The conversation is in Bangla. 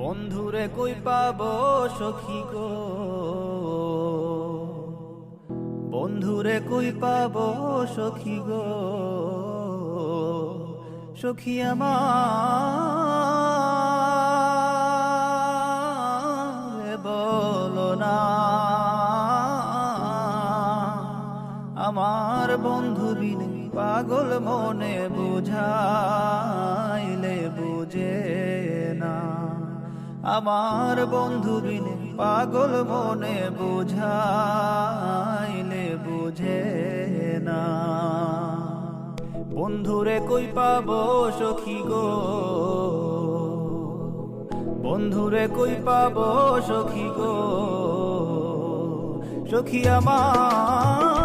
বন্ধুরে কই পাবো সখী গো, বন্ধুরে কই পাবো সখী গো, সখী আমার বলো না। আমার বন্ধু বিনে পাগল মনে বুঝাইলে বুঝে না। আমার বন্ধু বিনে পাগল মনে বুঝাইলে বুঝে না। বন্ধুরে কই পাবো সখী গো, বন্ধুরে কই পাবো সখী গো, সখী আমার